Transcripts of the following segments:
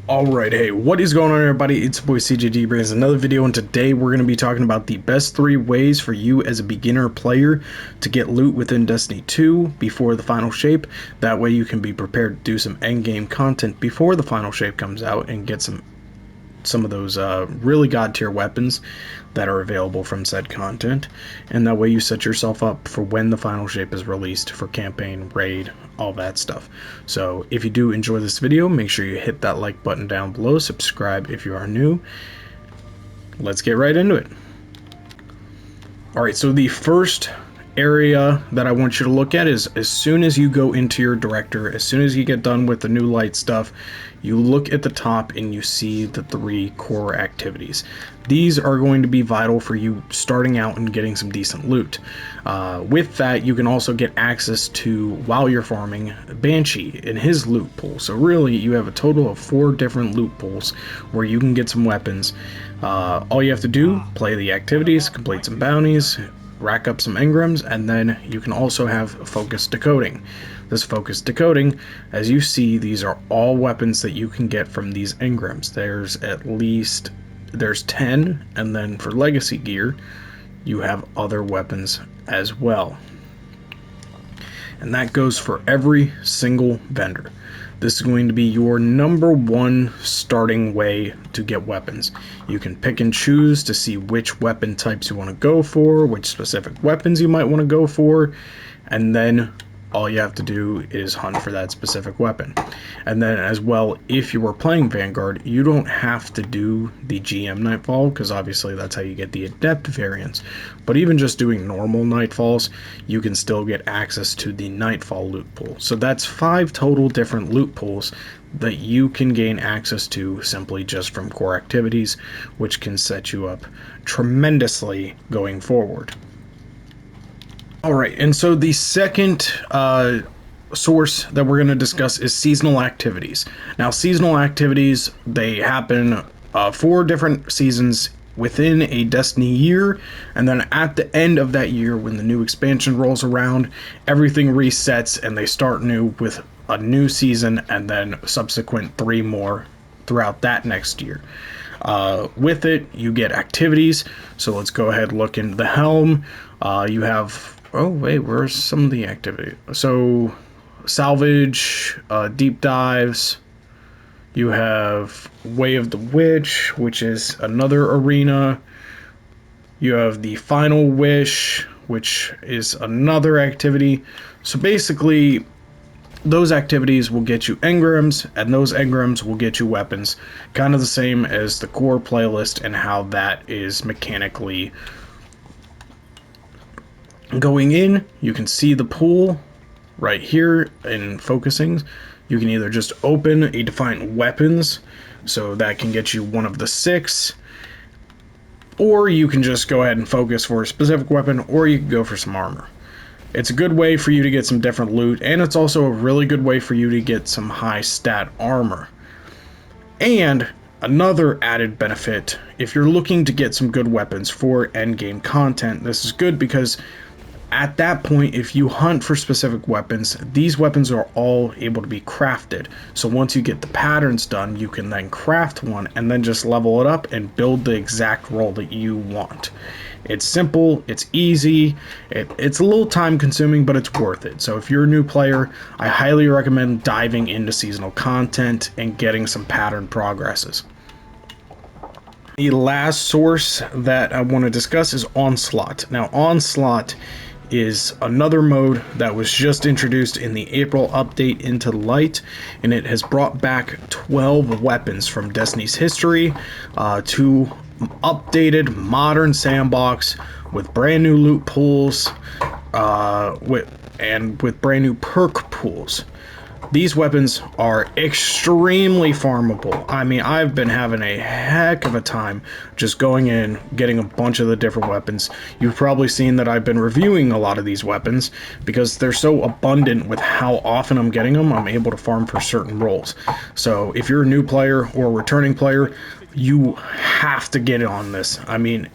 Alright, hey, what is going on everybody? It's your boy CJD brings another video, and today we're going to be talking about the best 3 ways for you as a beginner player to get loot within Destiny 2 before the final shape. That way you can be prepared to do some endgame content before the final shape comes out and get some of those really god tier weapons that are available from said content, and that way you set yourself up for when the final shape is released for campaign, raid, all that stuff. So if you do enjoy this video, make sure you hit that like button down below, subscribe if you are new. Let's get right into it. Alright, so the first area that I want you to look at is as soon as you go into your director, as soon as you get done with the new light stuff, you look at the top and you see the 3 core activities. These are going to be vital for you starting out and getting some decent loot. With that, you can also get access to, while you're farming, Banshee in his loot pool. So really, you have a total of 4 different loot pools where you can get some weapons. All you have to do, play the activities, complete some bounties, rack up some engrams, and then you can also have focused decoding. This focused decoding, as you see, these are all weapons that you can get from these engrams. There's 10, and then for legacy gear, you have other weapons as well. And that goes for every single vendor. This is going to be your #1 starting way to get weapons. You can pick and choose to see which weapon types you want to go for, which specific weapons you might want to go for, and then all you have to do is hunt for that specific weapon. And then as well, if you were playing Vanguard, you don't have to do the GM Nightfall, because obviously that's how you get the Adept variants. But even just doing normal Nightfalls, you can still get access to the Nightfall loot pool. So that's 5 total different loot pools that you can gain access to simply just from core activities, which can set you up tremendously going forward. Alright, and so the second source that we're going to discuss is seasonal activities. Now, seasonal activities, they happen 4 different seasons within a Destiny year, and then at the end of that year, when the new expansion rolls around, everything resets and they start new with a new season and then subsequent 3 more throughout that next year. With it, you get activities. So let's go ahead and look into the helm. You have... Oh, wait, where's some of the activity? So, salvage, deep dives. You have Way of the Witch, which is another arena. You have the Final Wish, which is another activity. So basically, those activities will get you engrams, and those engrams will get you weapons. Kind of the same as the core playlist and how that is mechanically going in. You can see the pool right here in focusing. You can either just open a defined weapons, so that can get you one of the 6, or you can just go ahead and focus for a specific weapon, or you can go for some armor. It's a good way for you to get some different loot, and it's also a really good way for you to get some high stat armor. And another added benefit, if you're looking to get some good weapons for endgame content, this is good because at that point, if you hunt for specific weapons, these weapons are all able to be crafted. So once you get the patterns done, you can then craft one and then just level it up and build the exact role that you want. It's simple, it's easy, it's a little time consuming, but it's worth it. So if you're a new player, I highly recommend diving into seasonal content and getting some pattern progresses. The last source that I want to discuss is Onslaught. Now, Onslaught is another mode that was just introduced in the April update into Light, and it has brought back 12 weapons from Destiny's history to updated modern sandbox with brand new loot pools with brand new perk pools. These weapons are extremely farmable. I mean, I've been having a heck of a time just going in, getting a bunch of the different weapons. You've probably seen that I've been reviewing a lot of these weapons because they're so abundant with how often I'm getting them. I'm able to farm for certain roles. So if you're a new player or a returning player, you have to get on this. I mean,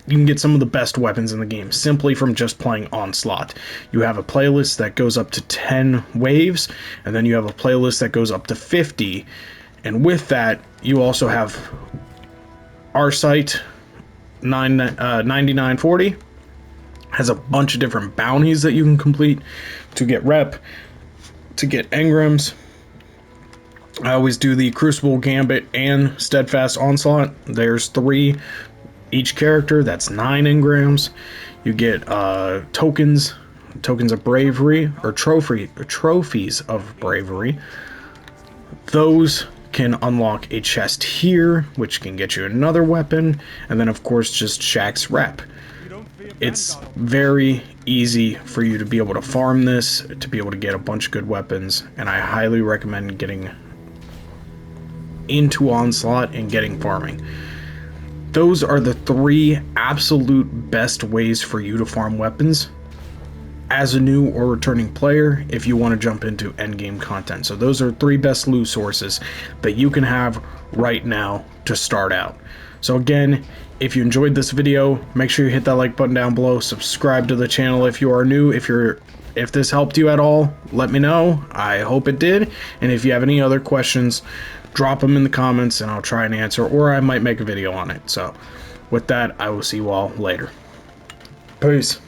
you can get some of the best weapons in the game simply from just playing Onslaught. You have a playlist that goes up to 10 waves, and then you have a playlist that goes up to 50, And with that, you also have Arcite 9940. Has a bunch of different bounties that you can complete to get rep, to get engrams. I always do the Crucible Gambit and Steadfast Onslaught. There's 3 each character. That's 9 engrams. You get tokens of bravery, or trophies of bravery. Those can unlock a chest here, which can get you another weapon, and then of course just Shaq's rep. It's very easy for you to be able to farm this, to be able to get a bunch of good weapons, and I highly recommend getting into Onslaught and getting farming. Those are the 3 absolute best ways for you to farm weapons as a new or returning player if you want to jump into endgame content. So those are 3 best loot sources that you can have right now to start out. So again, if you enjoyed this video, make sure you hit that like button down below, subscribe to the channel if you are new. If this helped you at all, let me know. I hope it did. And if you have any other questions, drop them in the comments and I'll try and answer, or I might make a video on it. So with that, I will see you all later. Peace.